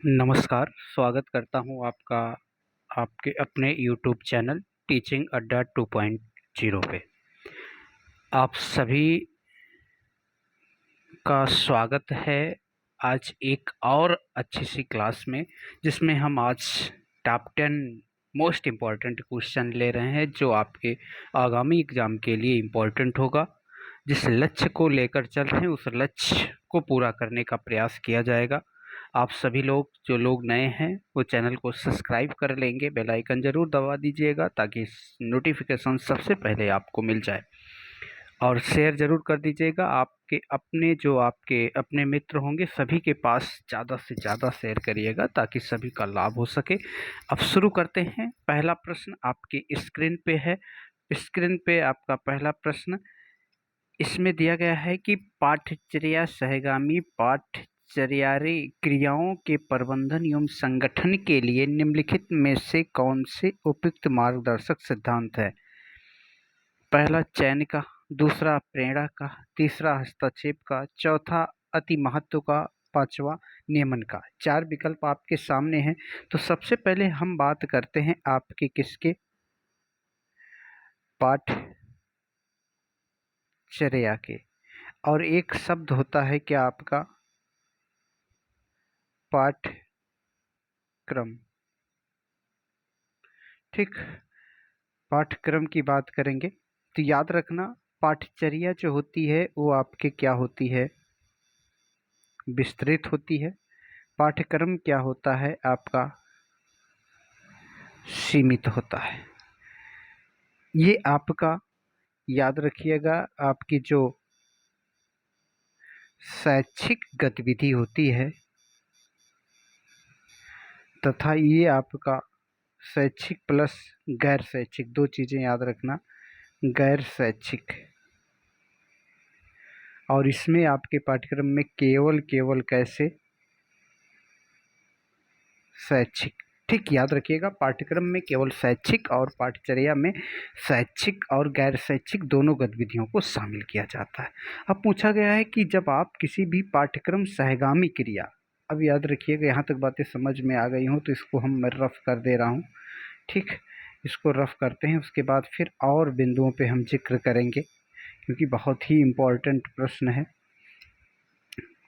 नमस्कार, स्वागत करता हूँ आपका आपके अपने यूट्यूब चैनल टीचिंग अड्डा 2.0 पे। आप सभी का स्वागत है आज एक और अच्छी सी क्लास में, जिसमें हम आज टॉप 10 मोस्ट इम्पॉर्टेंट क्वेश्चन ले रहे हैं जो आपके आगामी एग्ज़ाम के लिए इम्पॉर्टेंट होगा। जिस लक्ष्य को लेकर चल रहे हैं उस लक्ष्य को पूरा करने का प्रयास किया जाएगा। आप सभी लोग जो लोग नए हैं वो चैनल को सब्सक्राइब कर लेंगे, बेल आइकन ज़रूर दबा दीजिएगा ताकि नोटिफिकेशन सबसे पहले आपको मिल जाए, और शेयर ज़रूर कर दीजिएगा। आपके अपने मित्र होंगे सभी के पास ज़्यादा से ज़्यादा शेयर करिएगा ताकि सभी का लाभ हो सके। अब शुरू करते हैं। पहला प्रश्न आपकी स्क्रीन पे है। स्क्रीन पे आपका पहला प्रश्न इसमें दिया गया है कि पाठचर्या सहगामी पाठचर्यारी क्रियाओं के प्रबंधन एवं संगठन के लिए निम्नलिखित में से कौन से उपयुक्त मार्गदर्शक सिद्धांत है। पहला चयन का, दूसरा प्रेरणा का, तीसरा हस्तक्षेप का, चौथा अति महत्व का, पांचवा नियमन का। चार विकल्प आपके सामने हैं। तो सबसे पहले हम बात करते हैं आपके किसके, पाठचर्या के। और एक शब्द होता है क्या आपका, पाठ्यक्रम। ठीक, पाठ्यक्रम की बात करेंगे तो याद रखना पाठचर्या जो होती है वो आपके क्या होती है, विस्तृत होती है। पाठ्यक्रम क्या होता है आपका, सीमित होता है। ये आपका याद रखिएगा, आपकी जो शैक्षिक गतिविधि होती है तथा ये आपका शैक्षिक प्लस गैर शैक्षिक, दो चीज़ें याद रखना, गैर शैक्षिक। और इसमें आपके पाठ्यक्रम में केवल कैसे, शैक्षिक। ठीक, याद रखिएगा पाठ्यक्रम में केवल शैक्षिक और पाठचर्या में शैक्षिक और गैर शैक्षिक दोनों गतिविधियों को शामिल किया जाता है। अब पूछा गया है कि जब आप किसी भी पाठ्यक्रम सहगामी क्रिया, अब याद रखिएगा यहाँ तक बातें समझ में आ गई हों तो इसको हम रफ कर दे रहा हूँ। ठीक, इसको रफ करते हैं, उसके बाद फिर और बिंदुओं पे हम जिक्र करेंगे क्योंकि बहुत ही इम्पोर्टेंट प्रश्न है।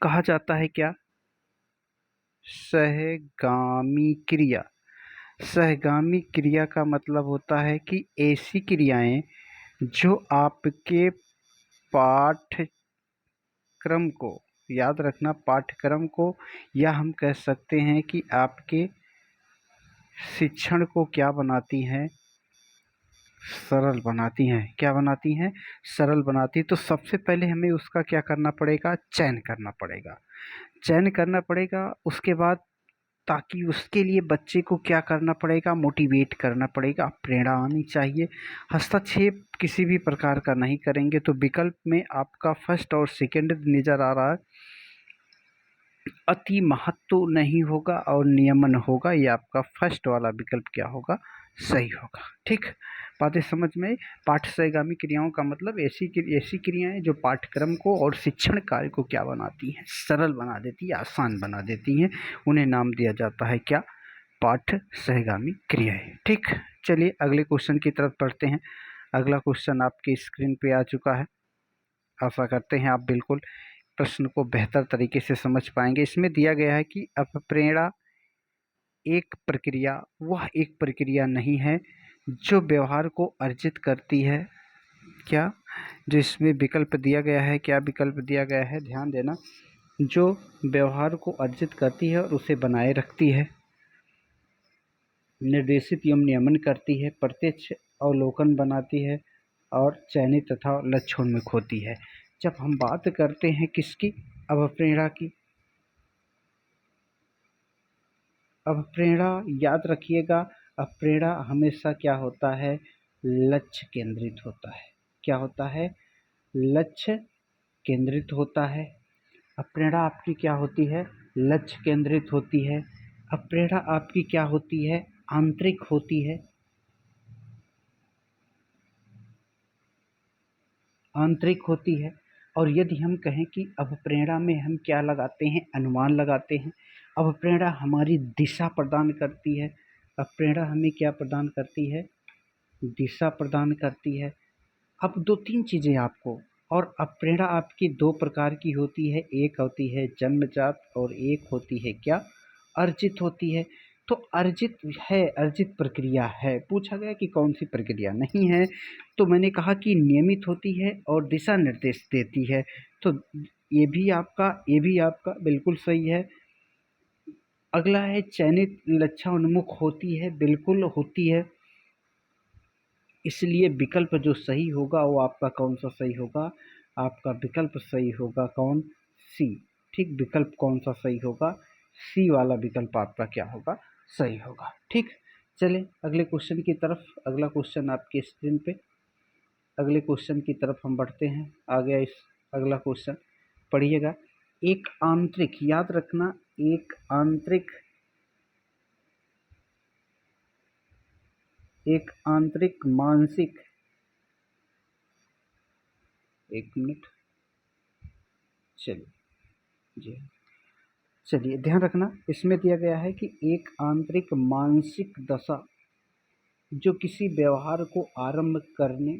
कहा जाता है क्या, सहगामी क्रिया। सहगामी क्रिया का मतलब होता है कि ऐसी क्रियाएं जो आपके पाठ्यक्रम को, याद रखना पाठ्यक्रम को, या हम कह सकते हैं कि आपके शिक्षण को क्या बनाती हैं, सरल बनाती हैं। क्या बनाती हैं, सरल बनाती। तो सबसे पहले हमें उसका क्या करना पड़ेगा, चयन करना पड़ेगा। चयन करना पड़ेगा, उसके बाद ताकि उसके लिए बच्चे को क्या करना पड़ेगा, मोटिवेट करना पड़ेगा, प्रेरणा आनी चाहिए। हस्तक्षेप किसी भी प्रकार का नहीं करेंगे। तो विकल्प में आपका फर्स्ट और सेकंड नज़र आ रहा है, अति महत्व नहीं होगा और नियमन होगा। ये आपका फर्स्ट वाला विकल्प क्या होगा, सही होगा। ठीक, बातें समझ में। पाठ सहगामी क्रियाओं का मतलब ऐसी क्रियाएं जो पाठ्यक्रम को और शिक्षण कार्य को क्या बनाती हैं, सरल बना देती है, आसान बना देती हैं। उन्हें नाम दिया जाता है क्या, पाठ सहगामी क्रियाएं। ठीक, चलिए अगले क्वेश्चन की तरफ बढ़ते हैं। अगला क्वेश्चन आपकी स्क्रीन पे आ चुका है। आशा करते हैं आप बिल्कुल प्रश्न को बेहतर तरीके से समझ पाएंगे। इसमें दिया गया है कि अपप्रेरणा वह एक प्रक्रिया नहीं है जो व्यवहार को अर्जित करती है। क्या, जो इसमें विकल्प दिया गया है, क्या विकल्प दिया गया है, ध्यान देना, जो व्यवहार को अर्जित करती है और उसे बनाए रखती है, निर्देशित एवं नियमन करती है, प्रत्यक्ष अवलोकन बनाती है और चयनित तथा लक्ष्योन्मुख होती है। जब हम बात करते हैं किसकी, अवप्रेरणा की, अवप्रेरणा याद रखिएगा, अवप्रेरणा हमेशा क्या होता है, लक्ष्य केंद्रित होता है। क्या होता है, लक्ष्य केंद्रित होता है। अवप्रेरणा आपकी क्या होती है, लक्ष्य केंद्रित होती है। अवप्रेरणा आपकी क्या होती है, आंतरिक होती है, आंतरिक होती है। और यदि हम कहें कि अवप्रेरणा में हम क्या लगाते हैं, अनुमान लगाते हैं। अब प्रेरणा हमारी दिशा प्रदान करती है। अब प्रेरणा हमें क्या प्रदान करती है? दिशा प्रदान करती है। अब 2-3 चीज़ें आपको, और अब प्रेरणा आपकी 2 प्रकार की होती है, एक होती है जन्मजात और एक होती है क्या? अर्जित होती है। तो अर्जित है, अर्जित प्रक्रिया है। पूछा गया कि कौन सी प्रक्रिया नहीं है, तो मैंने कहा कि नियमित होती है और दिशा निर्देश देती है। तो ये भी आपका बिल्कुल सही है। अगला है चयनित लक्ष्योन्मुख होती है, बिल्कुल होती है। इसलिए विकल्प जो सही होगा वो आपका कौन सा सही होगा? आपका विकल्प सही होगा कौन? सी। ठीक, विकल्प कौन सा सही होगा? सी वाला विकल्प आपका क्या होगा? सही होगा। ठीक, चलिए अगले क्वेश्चन की तरफ। अगला क्वेश्चन आपके स्क्रीन पे, अगले क्वेश्चन की तरफ हम बढ़ते हैं। आ गया इस अगला क्वेश्चन, पढ़िएगा। एक आंतरिक, याद रखना, एक आंतरिक, एक आंतरिक मानसिक, एक मिनट, चलिए जी, चलिए ध्यान रखना, इसमें दिया गया है कि एक आंतरिक मानसिक दशा जो किसी व्यवहार को आरंभ करने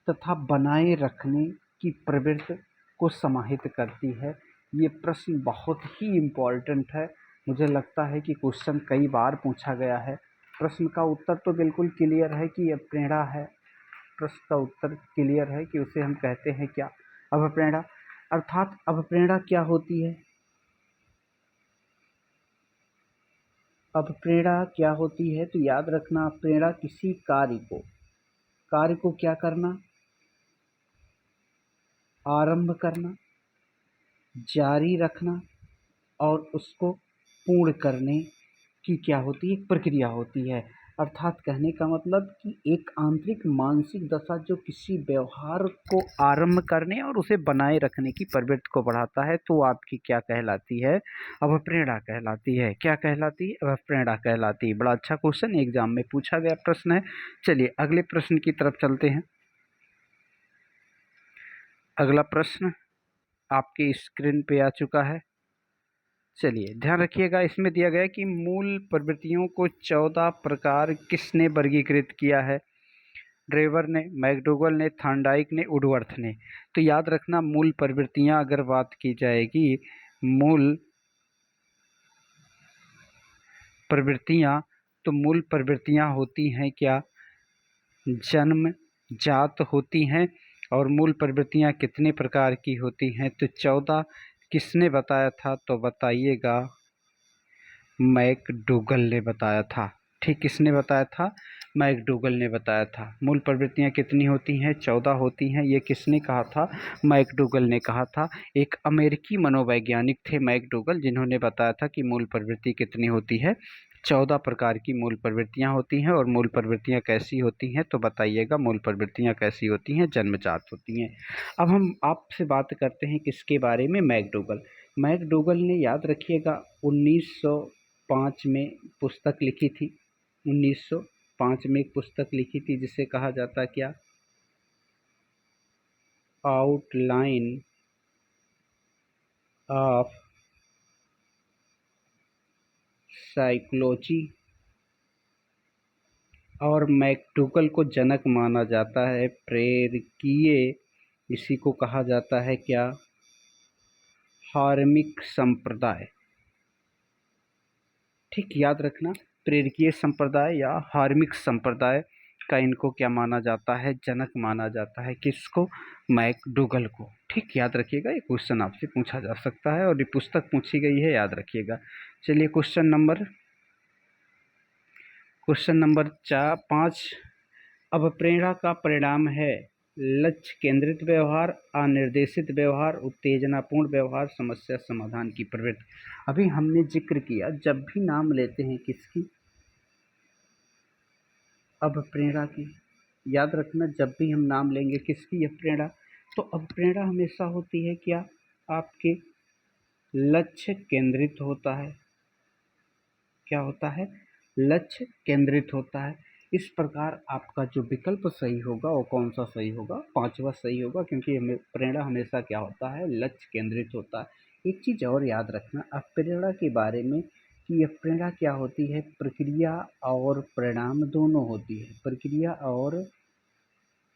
तथा बनाए रखने की प्रवृत्ति को समाहित करती है। ये प्रश्न बहुत ही इम्पोर्टेंट है। मुझे लगता है कि क्वेश्चन कई बार पूछा गया है। प्रश्न का उत्तर तो बिल्कुल क्लियर है कि यह प्रेरणा है। प्रश्न का उत्तर क्लियर है कि उसे हम कहते हैं क्या? अभिप्रेरणा। अर्थात अभिप्रेरणा क्या होती है? अब प्रेरणा क्या होती है? तो याद रखना, प्रेरणा किसी कार्य को क्या करना? आरंभ करना, जारी रखना और उसको पूर्ण करने की क्या होती है? एक प्रक्रिया होती है। अर्थात कहने का मतलब कि एक आंतरिक मानसिक दशा जो किसी व्यवहार को आरंभ करने और उसे बनाए रखने की प्रवृत्ति को बढ़ाता है, तो आपकी क्या कहलाती है? अभिप्रेरणा कहलाती है। क्या कहलाती है? अभिप्रेरणा कहलाती है। बड़ा अच्छा क्वेश्चन, एग्जाम में पूछा गया प्रश्न है। चलिए अगले प्रश्न की तरफ चलते हैं। अगला प्रश्न आपकी स्क्रीन पे आ चुका है। चलिए ध्यान रखिएगा, इसमें दिया गया है कि मूल प्रवृत्तियों को 14 प्रकार किसने वर्गीकृत किया है? ड्रेवर ने, मैकडोगल ने, थॉर्नडाइक ने, वुडवर्थ ने। तो याद रखना, मूल प्रवृत्तियां अगर बात की जाएगी, मूल प्रवृत्तियां, तो मूल प्रवृत्तियां होती हैं क्या? जन्म जात होती हैं। और मूल प्रवृत्तियां कितने प्रकार की होती हैं? तो 14। किसने बताया था? तो बताइएगा, मैकडोगल ने बताया था। ठीक, किसने बताया था? मैकडोगल ने बताया था। मूल प्रवृत्तियां कितनी होती हैं? 14 होती हैं। ये किसने कहा था? मैकडोगल ने कहा था। एक अमेरिकी मनोवैज्ञानिक थे मैकडोगल, जिन्होंने बताया था कि मूल प्रवृत्ति कितनी होती है? 14 प्रकार की मूल प्रवृत्तियां होती हैं। और मूल प्रवृत्तियां कैसी होती हैं? तो बताइएगा, मूल प्रवृत्तियां कैसी होती हैं? जन्मजात होती हैं। अब हम आपसे बात करते हैं किसके बारे में? मैकडोगल। मैकडोगल ने, याद रखिएगा, 1905 में पुस्तक लिखी थी। 1905 में एक पुस्तक लिखी थी जिसे कहा जाता क्या? Outline of psychology. और मैकडोगल को जनक माना जाता है प्रेरकीय, इसी को कहा जाता है क्या? हार्मिक संप्रदाय। ठीक, याद रखना, प्रेरकीय संप्रदाय या हार्मिक संप्रदाय का इनको क्या माना जाता है? जनक माना जाता है। किसको? मैकडोगल को। ठीक, याद रखिएगा, ये क्वेश्चन आपसे पूछा जा सकता है और ये पुस्तक पूछी गई है, याद रखिएगा। चलिए क्वेश्चन नंबर 5। अब प्रेरणा का परिणाम है लक्ष्य केंद्रित व्यवहार, अनिर्देशित व्यवहार, उत्तेजनापूर्ण व्यवहार, समस्या समाधान की प्रवृत्ति। अभी हमने जिक्र किया, जब भी नाम लेते हैं किसकी? अब प्रेरणा की। याद रखना, जब भी हम नाम लेंगे किसकी? अब प्रेरणा। तो अब प्रेरणा हमेशा होती है क्या? आपके लक्ष्य केंद्रित होता है। क्या होता है? लक्ष्य केंद्रित होता है। इस प्रकार आपका जो विकल्प सही होगा वो कौन सा सही होगा? 5वां सही होगा, क्योंकि प्रेरणा हमेशा क्या होता है? लक्ष्य केंद्रित होता है। एक चीज़ और याद रखना अप्रेरणा के बारे में कि अप्रेरणा क्या होती है, प्रक्रिया और परिणाम दोनों होती है। प्रक्रिया और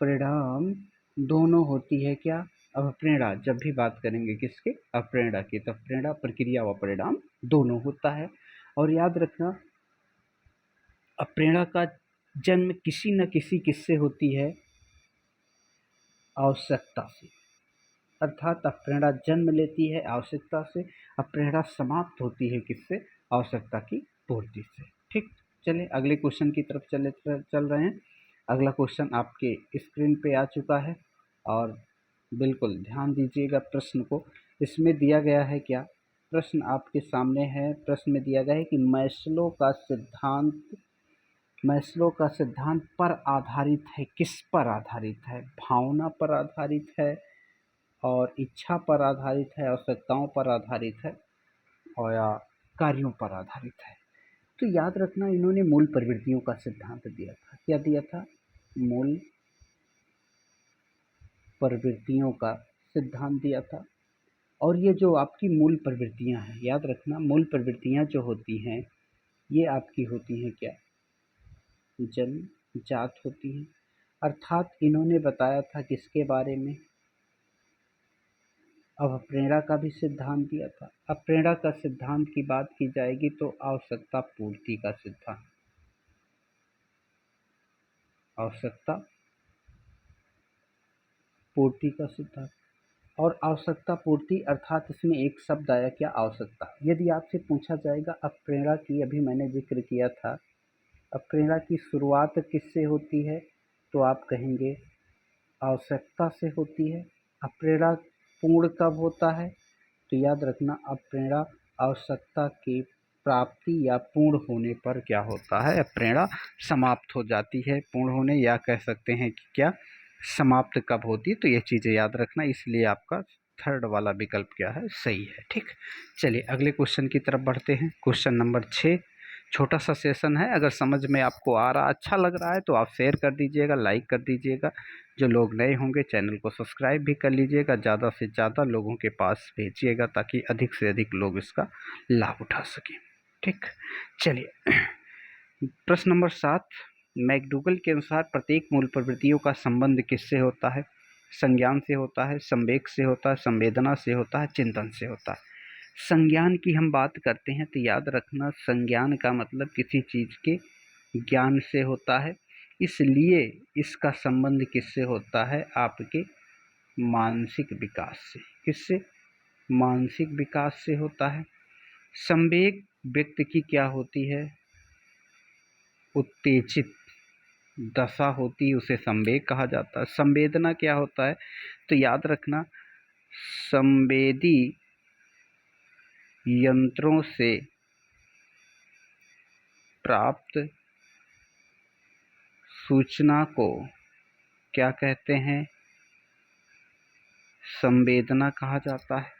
परिणाम दोनों होती है क्या? अब प्रेरणा जब भी बात करेंगे किसके? अप्रेरणा की, तो प्रेरणा प्रक्रिया व परिणाम दोनों होता है। और याद रखना अप्रेरणा का जन्म किसी न किसी किससे होती है? आवश्यकता से। अर्थात अप्रेरणा जन्म लेती है आवश्यकता से, अप्रेरणा समाप्त होती है किससे? आवश्यकता की पूर्ति से। ठीक, चलिए अगले क्वेश्चन की तरफ चल रहे हैं। अगला क्वेश्चन आपके स्क्रीन पे आ चुका है और बिल्कुल ध्यान दीजिएगा प्रश्न को। इसमें दिया गया है क्या? प्रश्न आपके सामने है। प्रश्न में दिया गया है कि मैस्लो का सिद्धांत पर आधारित है। किस पर आधारित है? भावना पर आधारित है और इच्छा पर आधारित है, आवश्यकताओं पर आधारित है और या कार्यों पर आधारित है। तो याद रखना इन्होंने मूल प्रवृत्तियों का सिद्धांत दिया था। क्या दिया था? मूल प्रवृत्तियों का सिद्धांत दिया था। और ये जो आपकी मूल प्रवृत्तियां हैं, याद रखना मूल प्रवृत्तियां जो होती हैं ये आपकी होती हैं क्या? जन्मजात होती हैं। अर्थात इन्होंने बताया था किसके बारे में? अब अप्रेरणा का भी सिद्धांत दिया था। अप्रेरणा का सिद्धांत की बात की जाएगी तो आवश्यकता पूर्ति का सिद्धांत, आवश्यकता पूर्ति का सिद्धांत। और आवश्यकता पूर्ति अर्थात इसमें एक शब्द आया क्या? आवश्यकता। यदि आपसे पूछा जाएगा अप्रेरणा की, अभी मैंने जिक्र किया था, अप्रेरणा की शुरुआत किससे होती है? तो आप कहेंगे आवश्यकता से होती है। अप्रेरणा पूर्ण कब होता है? तो याद रखना अप्रेरणा आवश्यकता की प्राप्ति या पूर्ण होने पर क्या होता है? अप्रेरणा समाप्त हो जाती है। पूर्ण होने या कह सकते हैं कि क्या समाप्त कब होती है? तो ये चीज़ें याद रखना, इसलिए आपका थर्ड वाला विकल्प क्या है? सही है। ठीक, चलिए अगले क्वेश्चन की तरफ बढ़ते हैं। क्वेश्चन नंबर 6, छोटा सा सेशन है। अगर समझ में आपको आ रहा, अच्छा लग रहा है तो आप शेयर कर दीजिएगा, लाइक कर दीजिएगा। जो लोग नए होंगे चैनल को सब्सक्राइब भी कर लीजिएगा, ज़्यादा से ज़्यादा लोगों के पास भेजिएगा ताकि अधिक से अधिक लोग इसका लाभ उठा सकें। ठीक, चलिए प्रश्न नंबर 7, मैकडूगल के अनुसार प्रत्येक मूल प्रवृत्तियों का संबंध किससे होता है? संज्ञान से होता है, संवेग से होता है, संवेदना से होता है, चिंतन से होता है। संज्ञान की हम बात करते हैं तो याद रखना संज्ञान का मतलब किसी चीज़ के ज्ञान से होता है, इसलिए इसका संबंध किससे होता है? आपके मानसिक विकास से। किससे? मानसिक विकास से होता है। संवेग व्यक्ति की क्या होती है? उत्तेजित दशा होती है, उसे संवेग कहा जाता है। संवेदना क्या होता है? तो याद रखना संवेदी यंत्रों से प्राप्त सूचना को क्या कहते हैं? संवेदना कहा जाता है।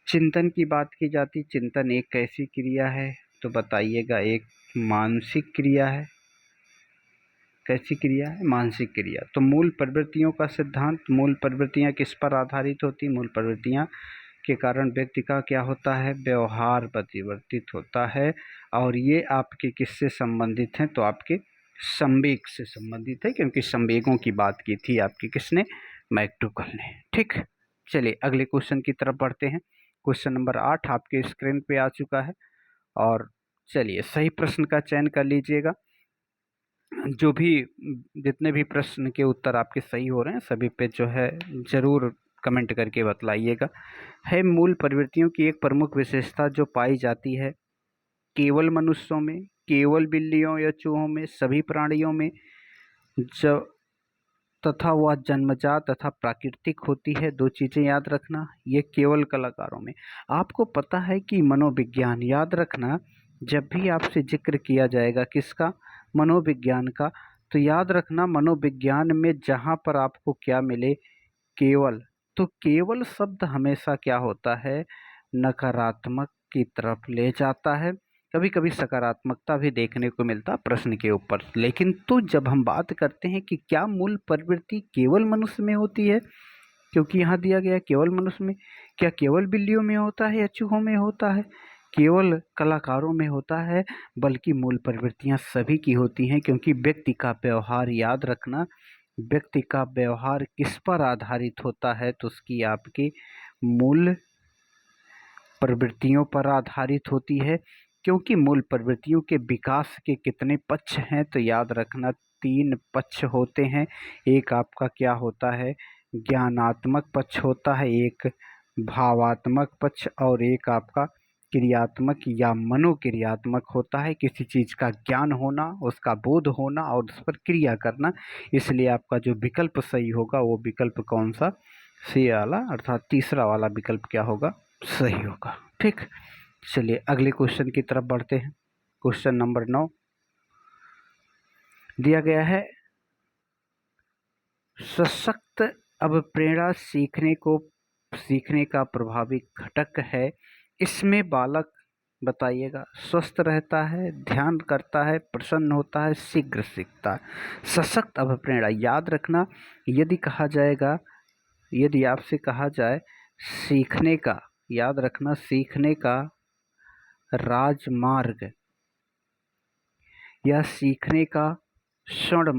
चिंतन की बात की जाती, चिंतन एक कैसी क्रिया है? तो बताइएगा, एक मानसिक क्रिया है। कैसी क्रिया है? मानसिक क्रिया। तो मूल प्रवृत्तियों का सिद्धांत, मूल प्रवृत्तियां किस पर आधारित होती? मूल प्रवृत्तियां के कारण व्यक्ति का क्या होता है? व्यवहार परिवर्तित होता है। और ये आपके किससे संबंधित हैं? तो आपके संवेग से संबंधित है, क्योंकि संवेगों की बात की थी आपकी किसने? मैकडूगल ने। ठीक, चलिए अगले क्वेश्चन की तरफ बढ़ते हैं। क्वेश्चन नंबर 8 आपके स्क्रीन पे आ चुका है और चलिए सही प्रश्न का चयन कर लीजिएगा। जो भी जितने भी प्रश्न के उत्तर आपके सही हो रहे हैं सभी पे जो है ज़रूर कमेंट करके बतलाइएगा। है मूल प्रवृत्तियों की एक प्रमुख विशेषता जो पाई जाती है केवल मनुष्यों में, केवल बिल्लियों या चूहों में, सभी प्राणियों में, जो तथा वह जन्मजात तथा प्राकृतिक होती है। दो चीज़ें याद रखना, ये केवल कलाकारों में। आपको पता है कि मनोविज्ञान, याद रखना जब भी आपसे जिक्र किया जाएगा किसका? मनोविज्ञान का, तो याद रखना मनोविज्ञान में जहाँ पर आपको क्या मिले? केवल। तो केवल शब्द हमेशा क्या होता है? नकारात्मक की तरफ ले जाता है। कभी कभी सकारात्मकता भी देखने को मिलता प्रश्न के ऊपर, लेकिन तो जब हम बात करते हैं कि क्या मूल प्रवृत्ति केवल मनुष्य में होती है, क्योंकि यहाँ दिया गया केवल मनुष्य में, क्या केवल बिल्लियों में होता है या चूहों में होता है? केवल कलाकारों में होता है, बल्कि मूल प्रवृत्तियां सभी की होती हैं, क्योंकि व्यक्ति का व्यवहार, याद रखना, व्यक्ति का व्यवहार किस पर आधारित होता है? तो उसकी आपकी मूल प्रवृत्तियों पर आधारित होती है। क्योंकि मूल प्रवृत्तियों के विकास के कितने पक्ष हैं? तो याद रखना 3 पक्ष होते हैं। एक आपका क्या होता है? ज्ञानात्मक पक्ष होता है, एक भावात्मक पक्ष और एक आपका क्रियात्मक या मनोक्रियात्मक होता है। किसी चीज का ज्ञान होना, उसका बोध होना और उस पर क्रिया करना। इसलिए आपका जो विकल्प सही होगा वो विकल्प कौन सा? सी वाला, अर्थात तीसरा वाला विकल्प क्या होगा? सही होगा। ठीक, चलिए अगले क्वेश्चन की तरफ बढ़ते हैं। क्वेश्चन नंबर 9 दिया गया है, सशक्त अभिप्रेरणा सीखने का प्रभावी घटक है। इसमें बालक बताइएगा स्वस्थ रहता है, ध्यान करता है, प्रसन्न होता है, शीघ्र सीखता है। सशक्त अभिप्रेरणा, याद रखना, यदि आपसे कहा जाए सीखने का, याद रखना, सीखने का राजमार्ग या सीखने का स्वर्ण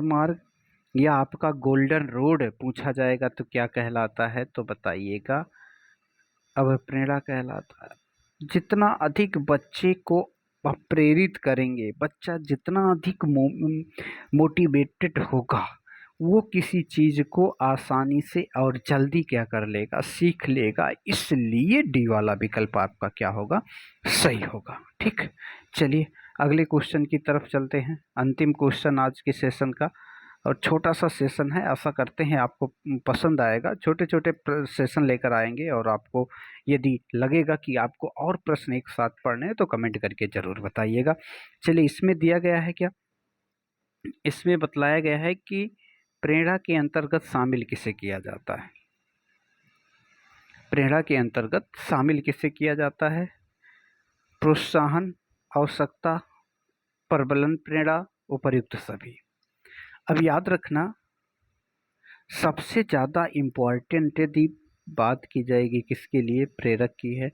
मार्ग या आपका गोल्डन रोड पूछा जाएगा तो क्या कहलाता है? तो बताइएगा, अभिप्रेरणा कहलाता है। जितना अधिक बच्चे को आप प्रेरित करेंगे, बच्चा जितना अधिक मोटिवेटेड होगा, वो किसी चीज को आसानी से और जल्दी क्या कर लेगा? सीख लेगा। इसलिए डी वाला विकल्प आपका क्या होगा? सही होगा। ठीक, चलिए अगले क्वेश्चन की तरफ चलते हैं। अंतिम क्वेश्चन आज के सेशन का, और छोटा सा सेशन है, आशा करते हैं आपको पसंद आएगा। छोटे छोटे सेशन लेकर आएंगे, और आपको यदि लगेगा कि आपको और प्रश्न एक साथ पढ़ने हैं तो कमेंट करके जरूर बताइएगा। चलिए, इसमें दिया गया है क्या? इसमें बतलाया गया है कि प्रेरणा के अंतर्गत शामिल किसे किया जाता है? प्रेरणा के अंतर्गत शामिल किसे किया जाता है? प्रोत्साहन, आवश्यकता, प्रबलन, प्रेरणा, उपर्युक्त सभी। अब याद रखना, सबसे ज़्यादा इम्पोर्टेंट यदि बात की जाएगी किसके लिए? प्रेरक की है।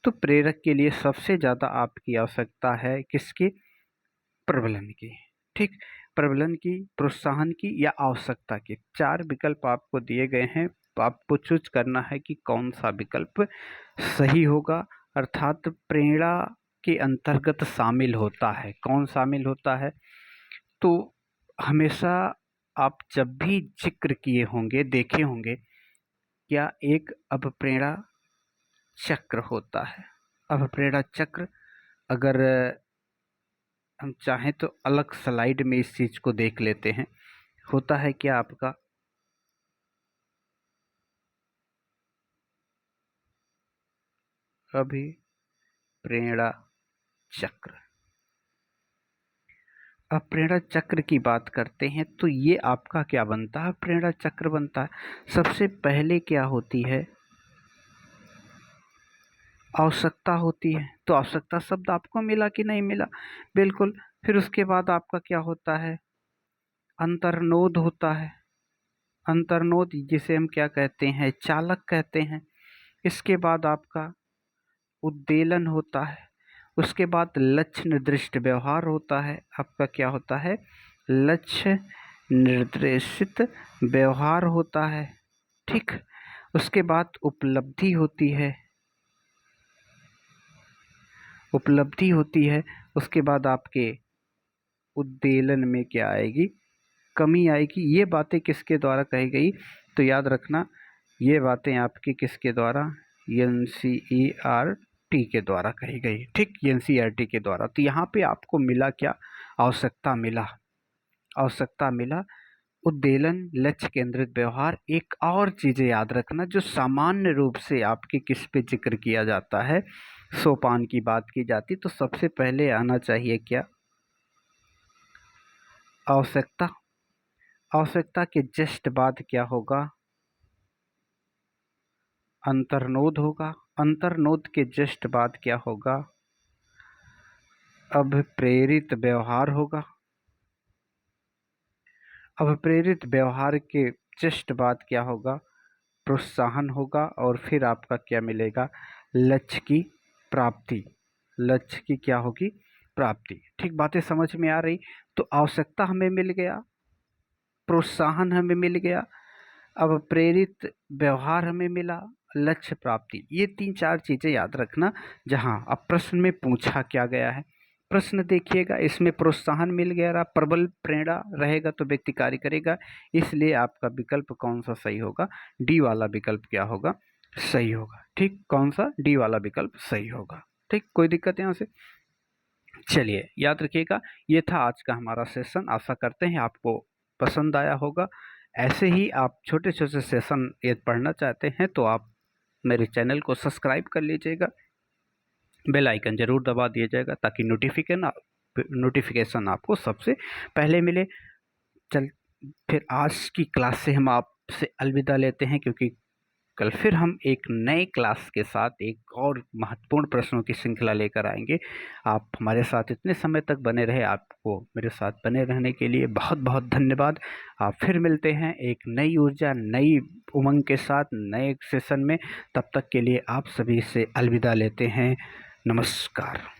तो प्रेरक के लिए सबसे ज़्यादा आपकी आवश्यकता है किसकी? प्रबलन की। ठीक, प्रबलन की, प्रोत्साहन की या आवश्यकता की। 4 विकल्प आपको दिए गए हैं, तो आपको चूज करना है कि कौन सा विकल्प सही होगा। अर्थात प्रेरणा के अंतर्गत शामिल होता है, कौन शामिल होता है? तो हमेशा आप जब भी जिक्र किए होंगे, देखे होंगे, क्या एक अभिप्रेरणा चक्र होता है। अभिप्रेरणा चक्र, अगर हम चाहें तो अलग स्लाइड में इस चीज को देख लेते हैं। होता है क्या आपका? अभिप्रेरणा चक्र। अब प्रेरणा चक्र की बात करते हैं तो ये आपका क्या बनता है? प्रेरणा चक्र बनता है। सबसे पहले क्या होती है? आवश्यकता होती है। तो आवश्यकता शब्द आपको मिला कि नहीं मिला? बिल्कुल। फिर उसके बाद आपका क्या होता है? अंतर्नोद होता है। अंतर्नोद जिसे हम क्या कहते हैं? चालक कहते हैं। इसके बाद आपका उद्देलन होता है। उसके बाद लक्ष्य निर्दिष्ट व्यवहार होता है। आपका क्या होता है? लक्ष्य निर्देशित व्यवहार होता है। ठीक, उसके बाद उपलब्धि होती है। उपलब्धि होती है। उसके बाद आपके उद्देलन में क्या आएगी? कमी आएगी। ये बातें किसके द्वारा कही गई? तो याद रखना, ये बातें आपकी किसके द्वारा? एनसीईआरटी के द्वारा कही गई। ठीक, एनसीईआरटी के द्वारा। तो यहाँ पे आपको मिला क्या? आवश्यकता मिला। आवश्यकता मिला, उद्देलन, लक्ष्य केंद्रित व्यवहार। एक और चीजें याद रखना जो सामान्य रूप से आपके किस पे जिक्र किया जाता है? सोपान की बात की जाती, तो सबसे पहले आना चाहिए क्या? आवश्यकता। आवश्यकता के जस्ट बाद क्या होगा? अंतर्नोद होगा। अंतर्नोद के जस्ट बाद क्या होगा? अभिप्रेरित व्यवहार होगा। अभिप्रेरित व्यवहार के जस्ट बाद क्या होगा, प्रोत्साहन होगा और फिर आपका क्या मिलेगा, लक्ष्य की प्राप्ति। लक्ष्य की क्या होगी, प्राप्ति। ठीक बातें समझ में आ रही। तो आवश्यकता हमें मिल गया, प्रोत्साहन हमें मिल गया, अब प्रेरित व्यवहार हमें मिला, लक्ष्य प्राप्ति। ये 3-4 चीजें याद रखना। जहां अब प्रश्न में पूछा क्या गया है, प्रश्न देखिएगा, इसमें प्रोत्साहन मिल गया रहा, प्रबल प्रेरणा रहेगा तो व्यक्ति कार्य करेगा। इसलिए आपका विकल्प कौन सा सही होगा, डी वाला विकल्प क्या होगा, सही होगा। ठीक, कौन सा, डी वाला विकल्प सही होगा। ठीक, कोई दिक्कत यहाँ से। चलिए याद रखिएगा, ये था आज का हमारा सेशन। आशा करते हैं आपको पसंद आया होगा। ऐसे ही आप छोटे छोटे सेशन यदि पढ़ना चाहते हैं तो आप मेरे चैनल को सब्सक्राइब कर लीजिएगा, बेल आइकन जरूर दबा दिया जाएगा ताकि नोटिफिकेशन आपको सबसे पहले मिले। चल, फिर आज की क्लास से हम आपसे अलविदा लेते हैं, क्योंकि कल फिर हम एक नए क्लास के साथ एक और महत्वपूर्ण प्रश्नों की श्रृंखला लेकर आएंगे। आप हमारे साथ इतने समय तक बने रहे, आपको मेरे साथ बने रहने के लिए बहुत बहुत धन्यवाद। आप फिर मिलते हैं एक नई ऊर्जा, नई उमंग के साथ नए सेशन में। तब तक के लिए आप सभी से अलविदा लेते हैं। नमस्कार।